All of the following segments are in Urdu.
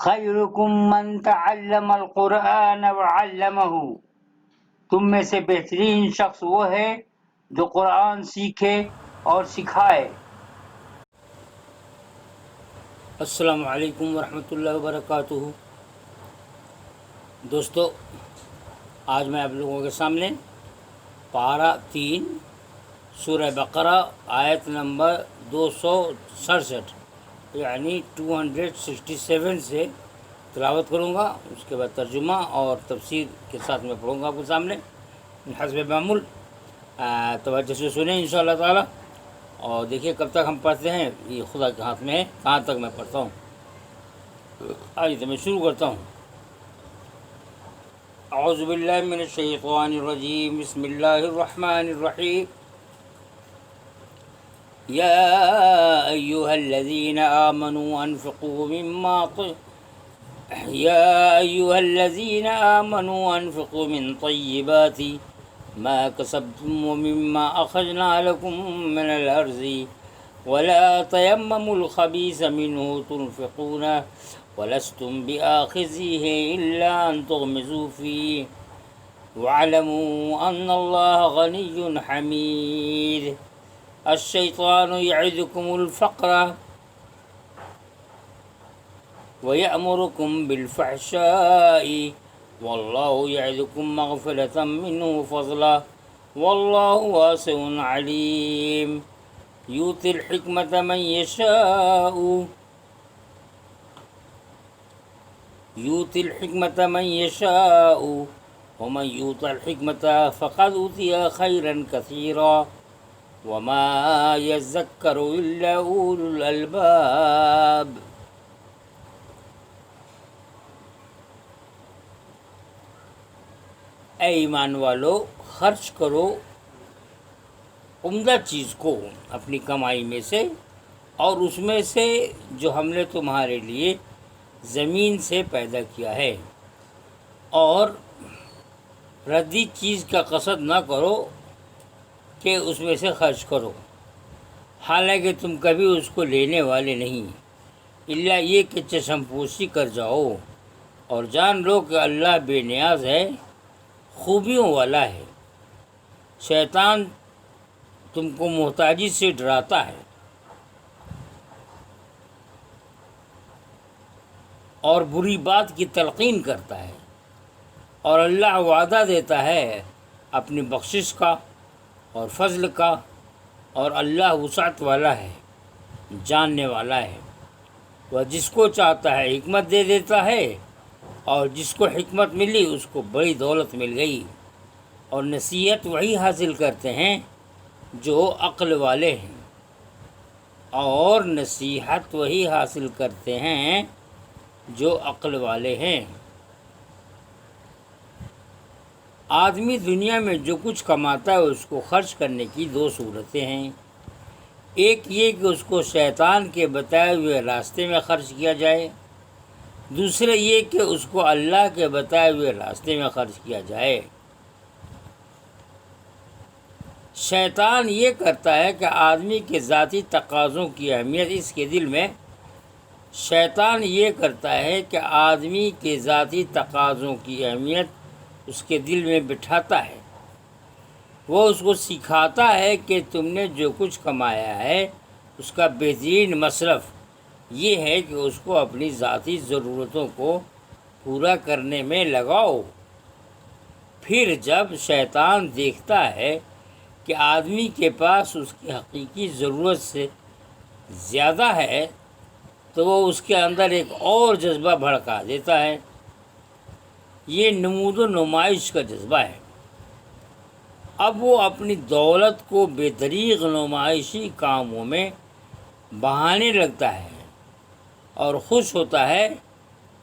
خیرکم من تعلم القرآن وعلمہ، تم میں سے بہترین شخص وہ ہے جو قرآن سیکھے اور سکھائے۔ السلام علیکم ورحمۃ اللہ وبرکاتہ۔ دوستو، آج میں آپ لوگوں کے سامنے پارہ 3 سورہ بقرہ آیت نمبر 267 یعنی 267 سے تلاوت کروں گا۔ اس کے بعد ترجمہ اور تفسیر کے ساتھ میں پڑھوں گا آپ کے سامنے حسب معمول۔ توجہ سے سنیں انشاءاللہ تعالی، اور دیکھیے کب تک ہم پڑھتے ہیں، یہ خدا کے ہاتھ میں ہے کہاں تک میں پڑھتا ہوں۔ آج تو میں شروع کرتا ہوں۔ اعوذ باللہ من الشیطان الرجیم، بسم اللہ الرحمن الرحیم۔ یا ایہا الذین آمنوا انفقوا من طیبات ما کسبتم ومما اخرجنا لکم من الارض ولا تیمموا الخبیث منه تنفقون ولستم بآخذیہ الا ان تغمضوا فیہ واعلموا ان اللہ غنی حمید۔ الشیطان یعدکم الفقر وَيَأْمُرُكُمْ بِالْفَحْشَاءِ وَاللَّهُ يَعِدُكُمْ مَغْفِرَةً مِّنْهُ وَفَضْلًا وَاللَّهُ وَاسِعٌ عَلِيمٌ۔ يُؤْتِي الْحِكْمَةَ مَن يَشَاءُ وَمَن يُؤْتَ الْحِكْمَةَ فَقَدْ أُوتِيَ خَيْرًا كَثِيرًا وَمَا يَذَّكَّرُ إِلَّا أُولُو الْأَلْبَابِ۔ اے ایمان والو، خرچ کرو عمدہ چیز کو اپنی کمائی میں سے، اور اس میں سے جو ہم نے تمہارے لیے زمین سے پیدا کیا ہے، اور ردی چیز کا قصد نہ کرو کہ اس میں سے خرچ کرو، حالانکہ تم کبھی اس کو لینے والے نہیں، الا یہ کہ چشم پوشی کر جاؤ، اور جان لو کہ اللہ بے نیاز ہے، خوبیوں والا ہے۔ شیطان تم کو محتاجی سے ڈراتا ہے اور بری بات کی تلقین کرتا ہے، اور اللہ وعدہ دیتا ہے اپنی بخشش کا اور فضل کا، اور اللہ وسعت والا ہے، جاننے والا ہے۔ وہ جس کو چاہتا ہے حکمت دے دیتا ہے، اور جس کو حکمت ملی اس کو بڑی دولت مل گئی، اور نصیحت وہی حاصل کرتے ہیں جو عقل والے ہیں، اور نصیحت وہی حاصل کرتے ہیں جو عقل والے ہیں۔ آدمی دنیا میں جو کچھ کماتا ہے اس کو خرچ کرنے کی 2 صورتیں ہیں۔ ایک یہ کہ اس کو شیطان کے بتائے ہوئے راستے میں خرچ کیا جائے، دوسرے یہ کہ اس کو اللہ کے بتائے ہوئے راستے میں خرچ کیا جائے۔ شیطان یہ کرتا ہے کہ آدمی کے ذاتی تقاضوں کی اہمیت اس کے دل میں اس کے دل میں بٹھاتا ہے۔ وہ اس کو سکھاتا ہے کہ تم نے جو کچھ کمایا ہے اس کا بہترین مصرف یہ ہے کہ اس کو اپنی ذاتی ضرورتوں کو پورا کرنے میں لگاؤ۔ پھر جب شیطان دیکھتا ہے کہ آدمی کے پاس اس کی حقیقی ضرورت سے زیادہ ہے تو وہ اس کے اندر ایک اور جذبہ بھڑکا دیتا ہے۔ یہ نمود و نمائش کا جذبہ ہے۔ اب وہ اپنی دولت کو بے دریغ نمائشی کاموں میں بہانے لگتا ہے، اور خوش ہوتا ہے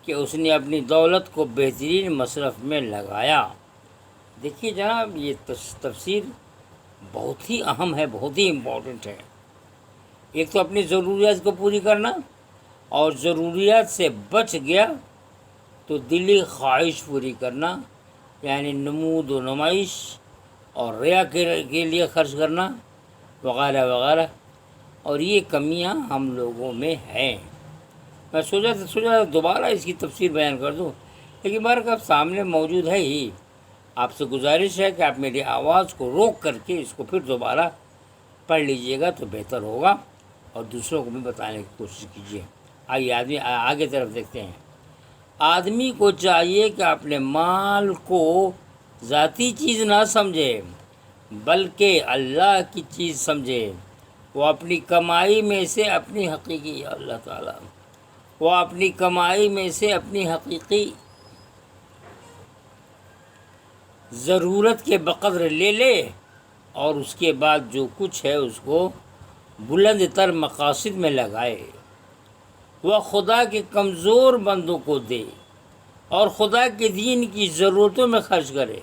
کہ اس نے اپنی دولت کو بہترین مصرف میں لگایا۔ دیکھیے جناب، یہ تفسیر بہت ہی اہم ہے، بہت ہی امپورٹنٹ ہے۔ ایک تو اپنی ضروریات کو پوری کرنا، اور ضروریات سے بچ گیا تو دلی خواہش پوری کرنا، یعنی نمود و نمائش اور ریا کے لیے خرچ کرنا وغیرہ وغیرہ، اور یہ کمیاں ہم لوگوں میں ہیں۔ میں سوچا دوبارہ اس کی تفسیر بیان کر دوں، لیکن بار اب سامنے موجود ہے ہی۔ آپ سے گزارش ہے کہ آپ میری آواز کو روک کر کے اس کو پھر دوبارہ پڑھ لیجئے گا تو بہتر ہوگا، اور دوسروں کو بھی بتانے کی کوشش کیجیے۔ آئیے آگے طرف دیکھتے ہیں۔ آدمی کو چاہیے کہ اپنے مال کو ذاتی چیز نہ سمجھے بلکہ اللہ کی چیز سمجھے۔ وہ اپنی کمائی میں سے اپنی حقیقی اللہ تعالیٰ وہ اپنی کمائی میں سے اپنی حقیقی ضرورت کے بقدر لے لے، اور اس کے بعد جو کچھ ہے اس کو بلند تر مقاصد میں لگائے۔ وہ خدا کے کمزور بندوں کو دے اور خدا کے دین کی ضرورتوں میں خرچ کرے۔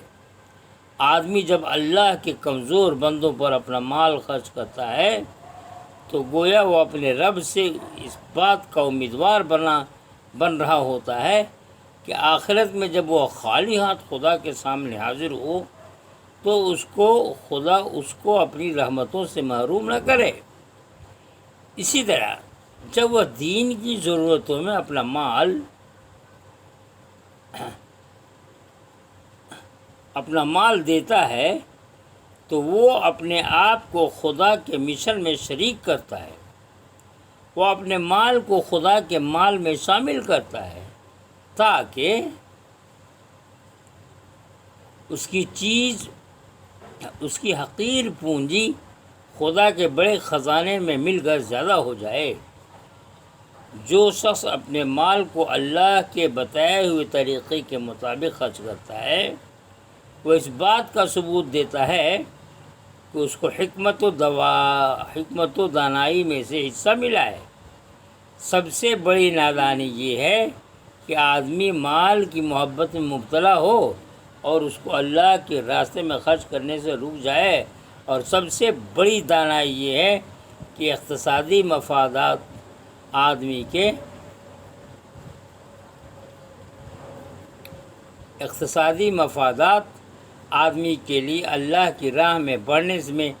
آدمی جب اللہ کے کمزور بندوں پر اپنا مال خرچ کرتا ہے تو گویا وہ اپنے رب سے اس بات کا امیدوار بن رہا ہوتا ہے کہ آخرت میں جب وہ خالی ہاتھ خدا کے سامنے حاضر ہو تو خدا اس کو اپنی رحمتوں سے محروم نہ کرے۔ اسی طرح جب وہ دین کی ضرورتوں میں اپنا مال دیتا ہے تو وہ اپنے آپ کو خدا کے مشن میں شریک کرتا ہے۔ وہ اپنے مال کو خدا کے مال میں شامل کرتا ہے تاکہ اس کی حقیر پونجی خدا کے بڑے خزانے میں مل کر زیادہ ہو جائے۔ جو شخص اپنے مال کو اللہ کے بتائے ہوئے طریقے کے مطابق خرچ کرتا ہے وہ اس بات کا ثبوت دیتا ہے کہ اس کو حکمت و دانائی میں سے حصہ ملا ہے۔ سب سے بڑی نادانی یہ ہے کہ آدمی مال کی محبت میں مبتلا ہو اور اس کو اللہ کے راستے میں خرچ کرنے سے رک جائے، اور سب سے بڑی دانائی یہ ہے کہ اقتصادی مفادات آدمی کے لیے اللہ کی راہ میں بڑھنے میں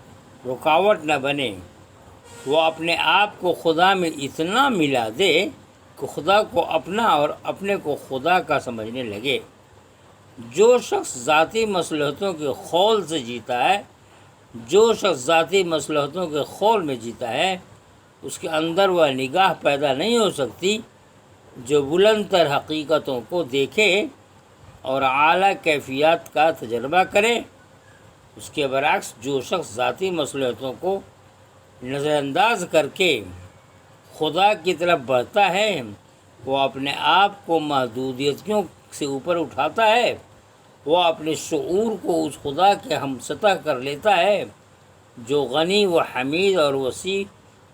رکاوٹ نہ بنے۔ وہ اپنے آپ کو خدا میں اتنا ملا دے کہ خدا کو اپنا اور اپنے کو خدا کا سمجھنے لگے۔ جو شخص ذاتی مصلحتوں کے خول میں جیتا ہے اس کے اندر وہ نگاہ پیدا نہیں ہو سکتی جو بلند تر حقیقتوں کو دیکھے اور اعلیٰ کیفیات کا تجربہ کرے۔ اس کے برعکس جو شخص ذاتی مصلحتوں کو نظر انداز کر کے خدا کی طرف بڑھتا ہے وہ اپنے آپ کو محدودیتوں سے اوپر اٹھاتا ہے۔ وہ اپنے شعور کو اس خدا کے ہم سطح کر لیتا ہے جو غنی و حمید اور وسیع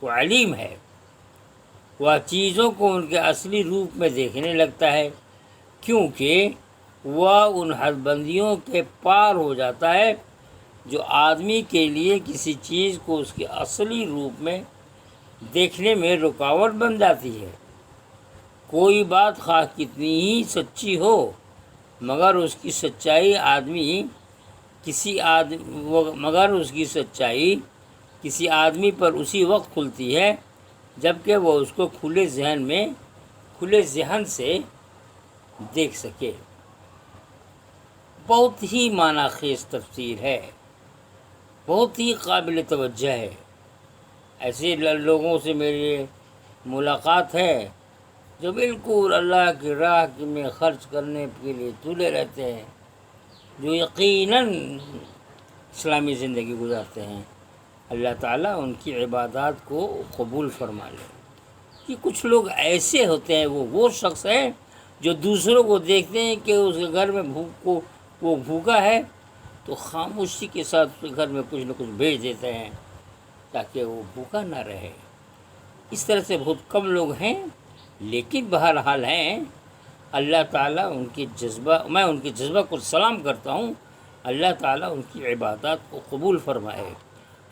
و علیم ہے۔ وہ چیزوں کو ان کے اصلی روپ میں دیکھنے لگتا ہے کیونکہ وہ ان حد بندیوں کے پار ہو جاتا ہے جو آدمی کے لیے کسی چیز کو اس کے اصلی روپ میں دیکھنے میں رکاوٹ بن جاتی ہے۔ کوئی بات خواہ کتنی ہی سچی ہو مگر اس کی سچائی کسی آدمی پر اسی وقت کھلتی ہے جبکہ وہ اس کو کھلے ذہن سے دیکھ سکے۔ بہت ہی معنی خیز تفسیر ہے، بہت ہی قابل توجہ ہے۔ ایسے لوگوں سے میری ملاقات ہے جو بالکل اللہ کی راہ میں خرچ کرنے کے لیے تلے رہتے ہیں، جو یقیناً اسلامی زندگی گزارتے ہیں۔ اللہ تعالیٰ ان کی عبادات کو قبول فرما لے۔ کہ کچھ لوگ ایسے ہوتے ہیں، وہ شخص ہے جو دوسروں کو دیکھتے ہیں کہ اس کے گھر میں وہ بھوکا ہے تو خاموشی کے ساتھ اس کے گھر میں کچھ نہ کچھ بھیج دیتے ہیں تاکہ وہ بھوکا نہ رہے۔ اس طرح سے بہت کم لوگ ہیں، لیکن بہرحال ہیں۔ اللہ تعالیٰ میں ان کے جذبہ کو سلام کرتا ہوں۔ اللہ تعالیٰ ان کی عبادات کو قبول فرمائے۔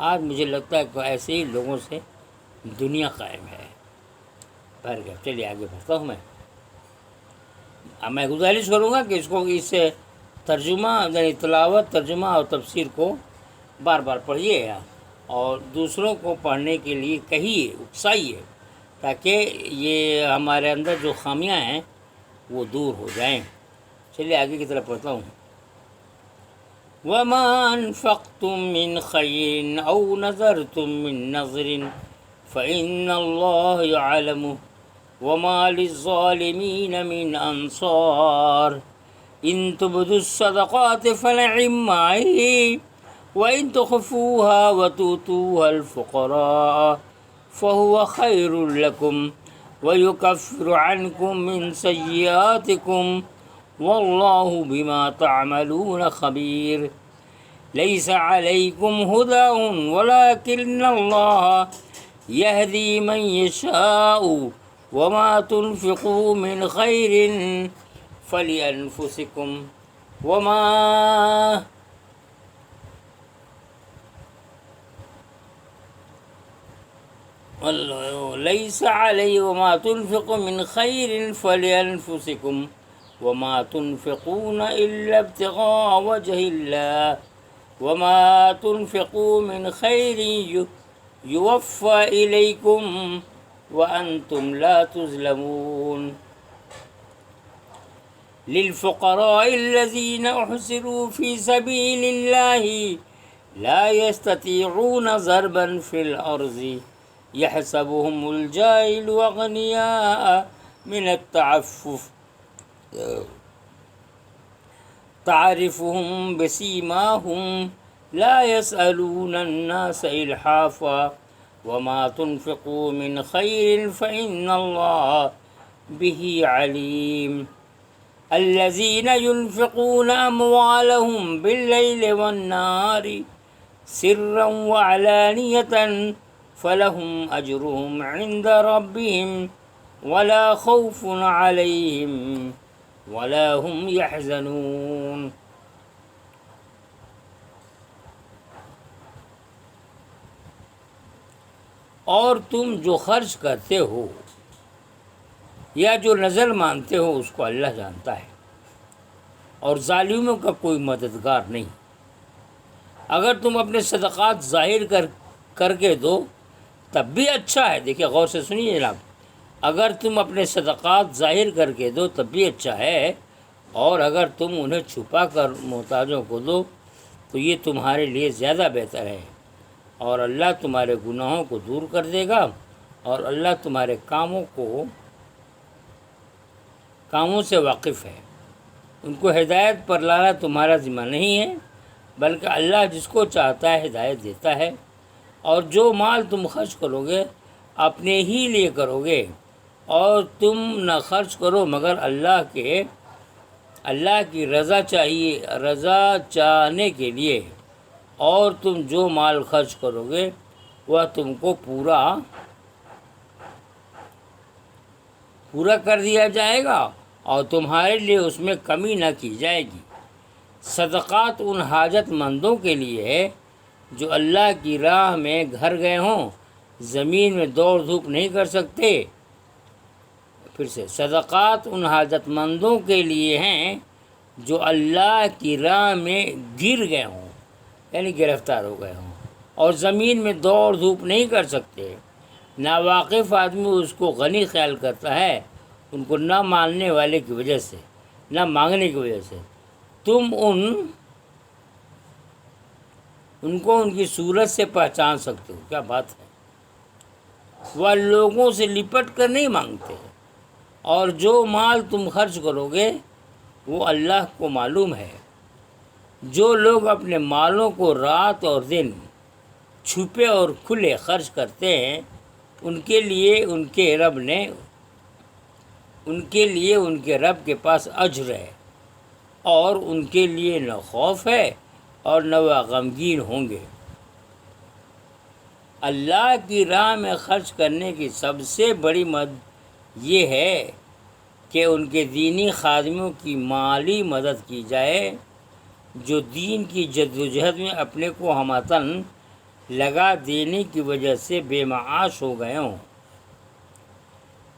آج مجھے لگتا ہے کہ ایسے ہی لوگوں سے دنیا قائم ہے۔ چلیے آگے بڑھتا ہوں۔ میں گزارش کروں گا کہ اس ترجمہ یعنی تلاوت، ترجمہ اور تفسیر کو بار بار پڑھیے اور دوسروں کو پڑھنے کے لیے کہیے، اکسائیے تاکہ یہ ہمارے اندر جو خامیاں ہیں وہ دور ہو جائیں۔ چلیے آگے کی طرف پڑھتا ہوں۔ وَمَا أَنفَقْتُم مِّنْ خَيْرٍ أَوْ نَذَرْتُم مِّن نَّذْرٍ فَإِنَّ اللَّهَ يَعْلَمُهُ وَمَا لِلظَّالِمِينَ مِنْ أَنصَارٍ إِن تُبْدُوا الصَّدَقَاتِ فَنِعِمَّا هِيَ وَإِن تُخْفُوهَا وَتُؤْتُوهَا الْفُقَرَاءَ فَهُوَ خَيْرٌ لَكُمْ وَيُكَفِّرُ عَنْكُم مِّن سَيِّئَاتِكُمْ وَاللَّهُ بِمَا تَعْمَلُونَ خَبِيرٌ لَيْسَ عَلَيْكُمْ هُدَاهُمْ وَلَكِنَّ اللَّهَ يَهْدِي مَن يَشَاءُ وَمَا تُنْفِقُوا مِنْ خَيْرٍ فَلِأَنفُسِكُمْ وَمَا لَيْسَ عَلَيْهِ وَمَا تُنْفِقُوا مِنْ خَيْرٍ فَلِأَنفُسِكُمْ وَمَا تُنْفِقُونَ إِلَّا ابْتِغَاءَ وَجْهِ اللَّهِ وَمَا تُنْفِقُوا مِنْ خَيْرٍ يُوَفَّى إِلَيْكُمْ وَأَنْتُمْ لَا تُظْلَمُونَ لِلْفُقَرَاءِ الَّذِينَ أُحْصِرُوا فِي سَبِيلِ اللَّهِ لا يستطيعون ضربا في الأرض يحسبهم الجاهل أغنياء من التعفف تعرفهم بسيماهم لا يسألون الناس إلحافا وما تنفقوا من خير فإن الله به عليم الذين ينفقون أموالهم بالليل والنهار سرا وعلانية فلهم أجرهم عند ربهم ولا خوف عليهم ولا هم يحزنون۔ اور تم جو خرچ کرتے ہو یا جو نظر مانتے ہو اس کو اللہ جانتا ہے، اور ظالموں کا کوئی مددگار نہیں۔ اگر تم اپنے صدقات ظاہر کر کے دو تب بھی اچھا ہے۔ دیکھیں غور سے سنیے جناب، اگر تم اپنے صدقات ظاہر کر کے دو تب بھی اچھا ہے، اور اگر تم انہیں چھپا کر محتاجوں کو دو تو یہ تمہارے لیے زیادہ بہتر ہے، اور اللہ تمہارے گناہوں کو دور کر دے گا، اور اللہ تمہارے کاموں سے واقف ہے۔ ان کو ہدایت پر لانا تمہارا ذمہ نہیں ہے، بلکہ اللہ جس کو چاہتا ہے ہدایت دیتا ہے۔ اور جو مال تم خرچ کرو گے اپنے ہی لیے کرو گے، اور تم نہ خرچ کرو مگر اللہ کی رضا چاہنے کے لیے، اور تم جو مال خرچ کرو گے وہ تم کو پورا کر دیا جائے گا، اور تمہارے لیے اس میں کمی نہ کی جائے گی۔ صدقات ان حاجت مندوں کے لیے ہے جو اللہ کی راہ میں گھر گئے ہوں، زمین میں دوڑ دھوپ نہیں کر سکتے۔ پھر سے، صدقات ان حاجت مندوں کے لیے ہیں جو اللہ کی راہ میں گر گئے ہوں، یعنی گرفتار ہو گئے ہوں، اور زمین میں دوڑ دھوپ نہیں کر سکتے۔ ناواقف آدمی اس کو غنی خیال کرتا ہے، ان کو نہ ماننے والے کی وجہ سے، نہ مانگنے کی وجہ سے۔ تم ان کو ان کی صورت سے پہچان سکتے ہو۔ کیا بات ہے! وہ لوگوں سے لپٹ کر نہیں مانگتے، اور جو مال تم خرچ کرو گے وہ اللہ کو معلوم ہے۔ جو لوگ اپنے مالوں کو رات اور دن چھپے اور کھلے خرچ کرتے ہیں ان کے لیے ان کے رب کے پاس اجر ہے، اور ان کے لیے نہ خوف ہے اور نہ وہ غمگین ہوں گے۔ اللہ کی راہ میں خرچ کرنے کی سب سے بڑی مدد یہ ہے کہ ان کے دینی خادموں کی مالی مدد کی جائے جو دین کی جدوجہد میں اپنے کو ہمتاً لگا دینے کی وجہ سے بے معاش ہو گئے ہوں۔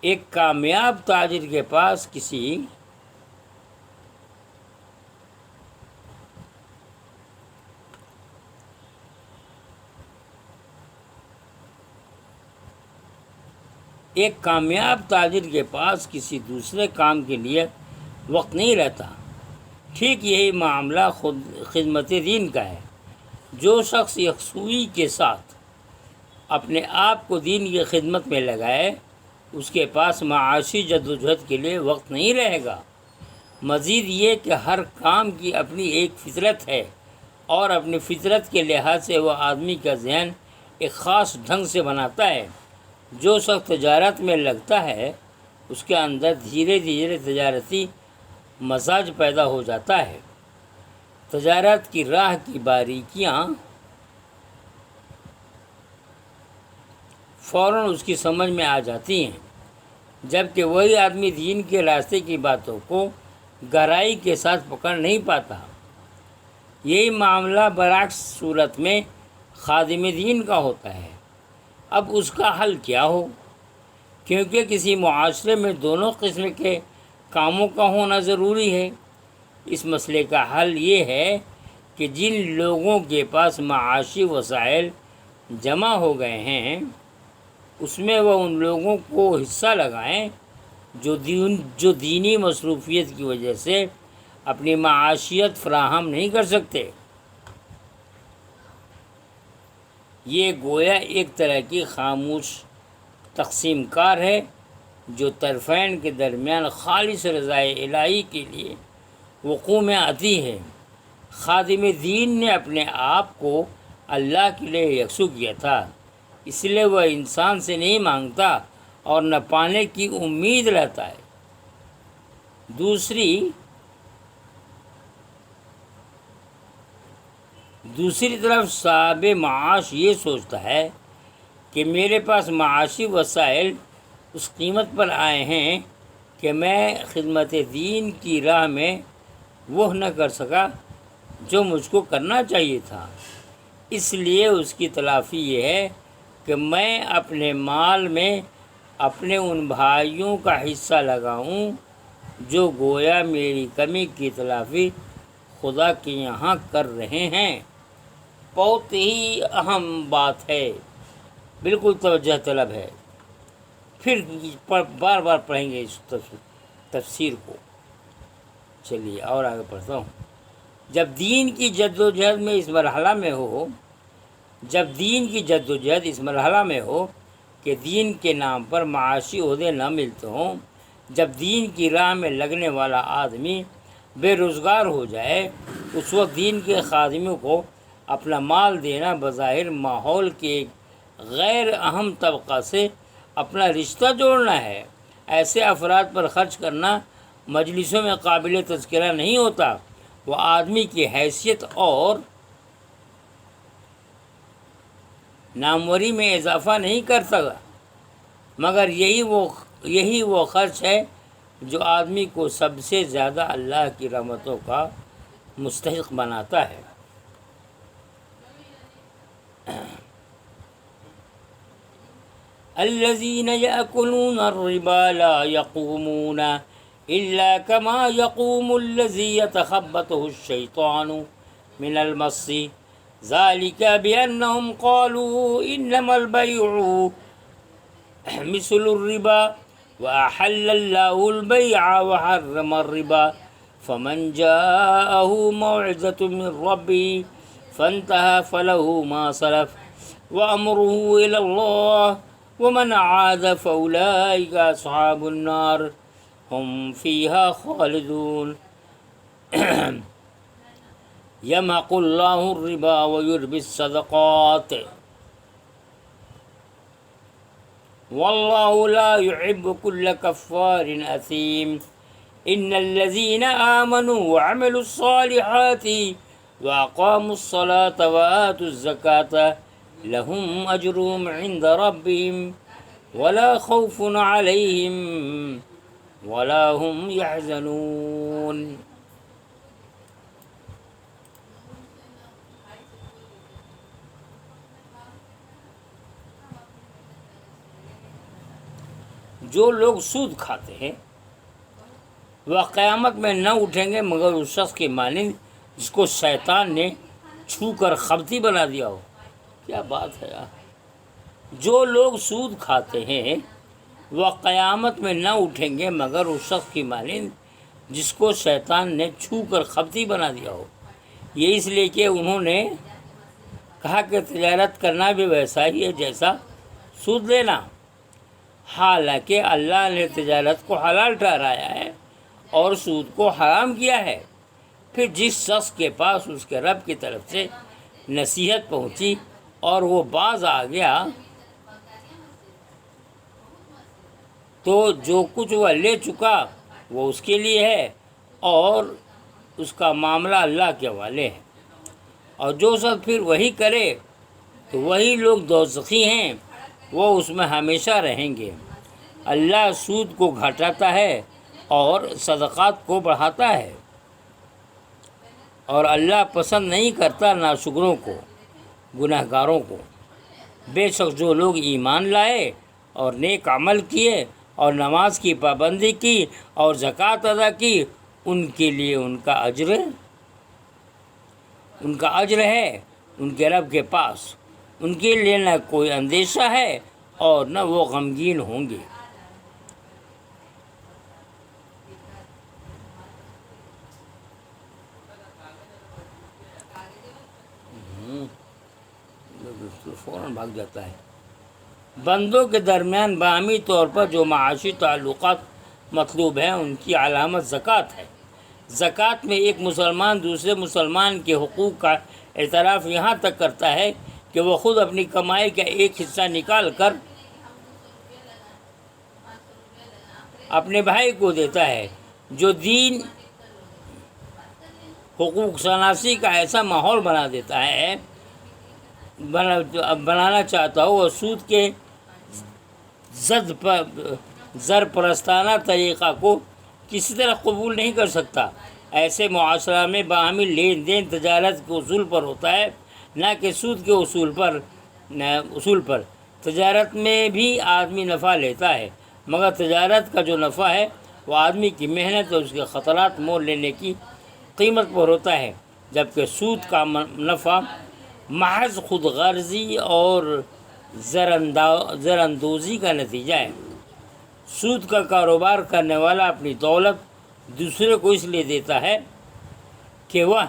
ایک کامیاب تاجر کے پاس ایک کامیاب تاجر کے پاس کسی دوسرے کام کے لیے وقت نہیں رہتا۔ ٹھیک یہی معاملہ خدمت دین کا ہے۔ جو شخص یکسوئی کے ساتھ اپنے آپ کو دین کی خدمت میں لگائے، اس کے پاس معاشی جدوجہد کے لیے وقت نہیں رہے گا۔ مزید یہ کہ ہر کام کی اپنی ایک فطرت ہے، اور اپنی فطرت کے لحاظ سے وہ آدمی کا ذہن ایک خاص ڈھنگ سے بناتا ہے۔ جو شخص تجارت میں لگتا ہے، اس کے اندر دھیرے دھیرے تجارتی مزاج پیدا ہو جاتا ہے۔ تجارت کی راہ کی باریکیاں فوراً اس کی سمجھ میں آ جاتی ہیں، جبکہ وہی آدمی دین کے راستے کی باتوں کو گہرائی کے ساتھ پکڑ نہیں پاتا۔ یہی معاملہ برعکس صورت میں خادم دین کا ہوتا ہے۔ اب اس کا حل کیا ہو؟ کیونکہ کسی معاشرے میں دونوں قسم کے کاموں کا ہونا ضروری ہے۔ اس مسئلے کا حل یہ ہے کہ جن لوگوں کے پاس معاشی وسائل جمع ہو گئے ہیں، اس میں وہ ان لوگوں کو حصہ لگائیں جو دینی مصروفیت کی وجہ سے اپنی معاشیت فراہم نہیں کر سکتے۔ یہ گویا ایک طرح کی خاموش تقسیم کار ہے جو طرفین کے درمیان خالص رضائے الہی کے لیے وقوع میں آتی ہے۔ خادم دین نے اپنے آپ کو اللہ کے لیے یکسو کیا تھا، اس لیے وہ انسان سے نہیں مانگتا اور نہ پانے کی امید رہتا ہے۔ دوسری طرف صاحب معاش یہ سوچتا ہے کہ میرے پاس معاشی وسائل اس قیمت پر آئے ہیں کہ میں خدمت دین کی راہ میں وہ نہ کر سکا جو مجھ کو کرنا چاہیے تھا۔ اس لیے اس کی تلافی یہ ہے کہ میں اپنے مال میں اپنے ان بھائیوں کا حصہ لگاؤں جو گویا میری کمی کی تلافی خدا کے یہاں کر رہے ہیں۔ بہت ہی اہم بات ہے، بالکل توجہ طلب ہے۔ پھر بار بار پڑھیں گے اس تفسیر کو۔ چلیے اور آگے پڑھتا ہوں۔ جب دین کی جدوجہد اس مرحلہ میں ہو کہ دین کے نام پر معاشی عہدے نہ ملتے ہوں، جب دین کی راہ میں لگنے والا آدمی بے روزگار ہو جائے، اس وقت دین کے خادموں کو اپنا مال دینا بظاہر ماحول کے ایک غیر اہم طبقہ سے اپنا رشتہ جوڑنا ہے۔ ایسے افراد پر خرچ کرنا مجلسوں میں قابل تذکرہ نہیں ہوتا۔ وہ آدمی کی حیثیت اور ناموری میں اضافہ نہیں کرتا، مگر یہی وہ خرچ ہے جو آدمی کو سب سے زیادہ اللہ کی رحمتوں کا مستحق بناتا ہے۔ الذين يأكلون الربا لا يقومون إلا كما يقوم الذي يتخبطه الشيطان من المس ذلك بأنهم قالوا إنما البيع مثل الربا وأحل الله البيع وحرم الربا فمن جاءه موعظة من ربه فانتهى فله ما سلف وأمره إلى الله ومن عاد فأولئك أصحاب النار هم فيها خالدون يمحق الله الربا ويربي الصدقات والله لا يحب كل كفار أثيم إن الذين آمنوا وعملوا الصالحات وأقاموا الصلاة وآتوا الزكاة لهم أجرهم عند ربهم ولا خوف عليهم ولا هم يحزنون۔ جو لوگ سود کھاتے ہیں وہ قیامت میں نہ اٹھیں گے مگر اس شخص کے مانند جس کو شیطان نے چھو کر خبتی بنا دیا ہو۔ کیا بات ہے یار! جو لوگ سود کھاتے ہیں وہ قیامت میں نہ اٹھیں گے مگر اس شخص کی مانند جس کو شیطان نے چھو کر خبتی بنا دیا ہو۔ یہ اس لیے کہ انہوں نے کہا کہ تجارت کرنا بھی ویسا ہی ہے جیسا سود لینا، حالانکہ اللہ نے تجارت کو حلال ٹھہرایا ہے اور سود کو حرام کیا ہے۔ پھر جس شخص کے پاس اس کے رب کی طرف سے نصیحت پہنچی اور وہ باز آ گیا تو جو کچھ وہ لے چکا وہ اس کے لیے ہے اور اس کا معاملہ اللہ کے حوالے ہے، اور جو شخص پھر وہی کرے تو وہی لوگ دوزخی ہیں، وہ اس میں ہمیشہ رہیں گے۔ اللہ سود کو گھٹاتا ہے اور صدقات کو بڑھاتا ہے، اور اللہ پسند نہیں کرتا ناشکروں کو، گناہ گاروں کو۔ بے شک جو لوگ ایمان لائے اور نیک عمل کیے اور نماز کی پابندی کی اور زکوٰۃ ادا کی، ان کے لیے ان کا اجر ہے ان کے رب کے پاس، ان کے لیے نہ کوئی اندیشہ ہے اور نہ وہ غمگین ہوں گے۔ فوراً بھاگ جاتا ہے۔ بندوں کے درمیان باہمی طور پر جو معاشی تعلقات مطلوب ہیں ان کی علامت زکوٰۃ ہے۔ زکوٰۃ میں ایک مسلمان دوسرے مسلمان کے حقوق کا اعتراف یہاں تک کرتا ہے کہ وہ خود اپنی کمائی کا ایک حصہ نکال کر اپنے بھائی کو دیتا ہے۔ جو دین حقوق شناسی کا ایسا ماحول بنانا چاہتا ہو، وہ سود کے زرپرستانہ طریقہ کو کسی طرح قبول نہیں کر سکتا۔ ایسے معاشرہ میں باہمی لین دین تجارت کے اصول پر ہوتا ہے، نہ کہ سود کے اصول پر۔ تجارت میں بھی آدمی نفع لیتا ہے، مگر تجارت کا جو نفع ہے وہ آدمی کی محنت اور اس کے خطرات مول لینے کی قیمت پر ہوتا ہے، جبکہ سود کا نفع محض خود غرضی اور زراندوزی کا نتیجہ ہے۔ سود کا کاروبار کرنے والا اپنی دولت دوسرے کو اس لیے دیتا ہے کہ وہ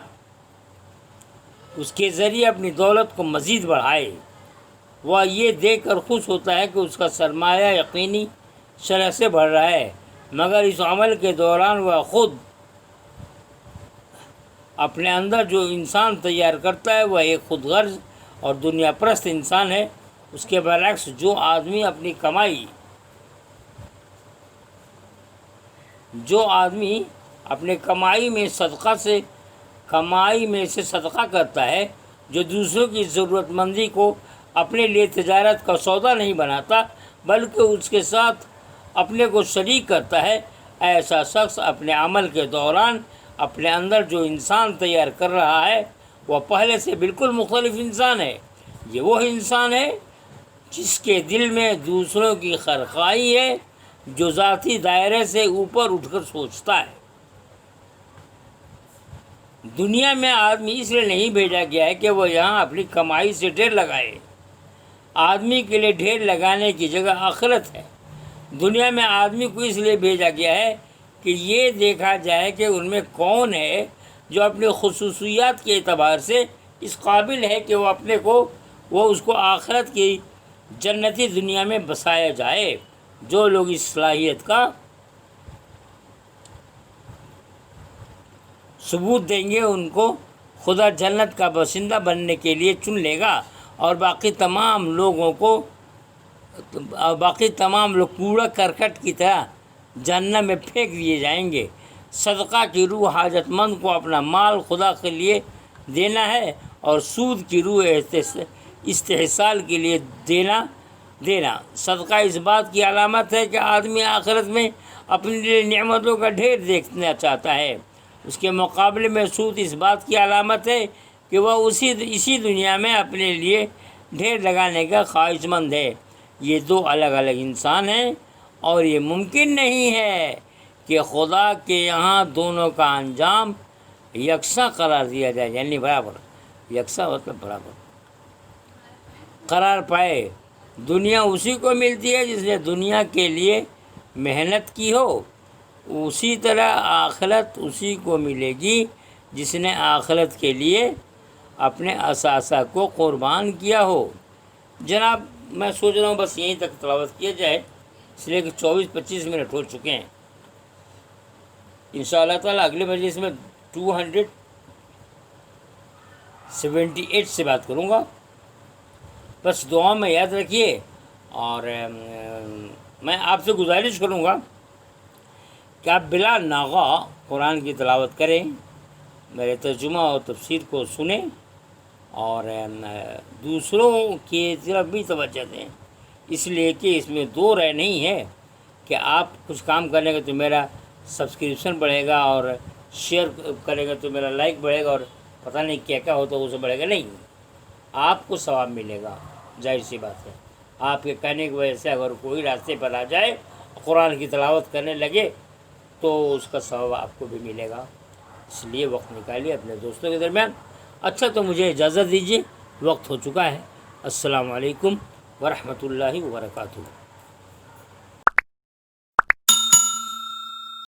اس کے ذریعے اپنی دولت کو مزید بڑھائے۔ وہ یہ دیکھ کر خوش ہوتا ہے کہ اس کا سرمایہ یقینی شرح سے بڑھ رہا ہے، مگر اس عمل کے دوران وہ خود اپنے اندر جو انسان تیار کرتا ہے وہ ایک خود غرض اور دنیا پرست انسان ہے۔ اس کے برعکس جو آدمی اپنے کمائی میں سے صدقہ کرتا ہے، جو دوسروں کی ضرورت مندی کو اپنے لیے تجارت کا سودا نہیں بناتا بلکہ اس کے ساتھ اپنے کو شریک کرتا ہے، ایسا شخص اپنے عمل کے دوران اپنے اندر جو انسان تیار کر رہا ہے وہ پہلے سے بالکل مختلف انسان ہے۔ یہ وہ انسان ہے جس کے دل میں دوسروں کی خیرخواہی ہے، جو ذاتی دائرے سے اوپر اٹھ کر سوچتا ہے۔ دنیا میں آدمی اس لیے نہیں بھیجا گیا ہے کہ وہ یہاں اپنی کمائی سے ڈھیر لگائے۔ آدمی کے لیے ڈھیر لگانے کی جگہ آخرت ہے۔ دنیا میں آدمی کو اس لیے بھیجا گیا ہے کہ یہ دیکھا جائے کہ ان میں کون ہے جو اپنی خصوصیات کے اعتبار سے اس قابل ہے کہ وہ اس کو آخرت کی جنتی دنیا میں بسایا جائے۔ جو لوگ اس صلاحیت کا ثبوت دیں گے ان کو خدا جنت کا باشندہ بننے کے لیے چن لے گا، اور باقی تمام لوگ کوڑا کرکٹ کی طرح جہنم میں پھینک دیے جائیں گے۔ صدقہ کی روح حاجت مند کو اپنا مال خدا کے لیے دینا ہے، اور سود کی روح استحصال کے لیے دینا۔ صدقہ اس بات کی علامت ہے کہ آدمی آخرت میں اپنے لیے نعمتوں کا ڈھیر دیکھنا چاہتا ہے۔ اس کے مقابلے میں سود اس بات کی علامت ہے کہ وہ اسی دنیا میں اپنے لیے ڈھیر لگانے کا خواہش مند ہے۔ یہ دو الگ الگ انسان ہیں، اور یہ ممکن نہیں ہے کہ خدا کے یہاں دونوں کا انجام یکساں قرار دیا جائے، یعنی برابر، یکساں مطلب برابر قرار پائے۔ دنیا اسی کو ملتی ہے جس نے دنیا کے لیے محنت کی ہو، اسی طرح آخرت اسی کو ملے گی جس نے آخرت کے لیے اپنے اثاثہ کو قربان کیا ہو۔ جناب میں سوچ رہا ہوں بس یہیں تک تلاوت کیا جائے، اس لیے کہ 24-25 منٹ ہو چکے ہیں۔ انشاءاللہ تعالیٰ اگلے مجلس میں 278 سے بات کروں گا۔ بس دعا میں یاد رکھیے، اور میں آپ سے گزارش کروں گا کہ آپ بلا ناغہ قرآن کی تلاوت کریں، میرے ترجمہ اور تفسیر کو سنیں، اور دوسروں کی طرف بھی توجہ دیں، اس لیے کہ اس میں دو رائے نہیں ہے کہ آپ کچھ کام کریں گے تو میرا سبسکرپشن بڑھے گا، اور شیئر کرے گا تو میرا لائک بڑھے گا، اور پتہ نہیں کیا کیا ہوتا ہے اسے بڑھے گا۔ نہیں، آپ کو ثواب ملے گا، ظاہر سی بات ہے۔ آپ کے کہنے کی وجہ سے اگر کوئی راستے پر آ جائے، قرآن کی تلاوت کرنے لگے، تو اس کا ثواب آپ کو بھی ملے گا۔ اس لیے وقت نکالیے اپنے دوستوں کے درمیان۔ اچھا تو مجھے اجازت دیجیے، وقت ہو چکا ہے۔ السلام علیکم ورحمۃ اللہ وبرکاتہ۔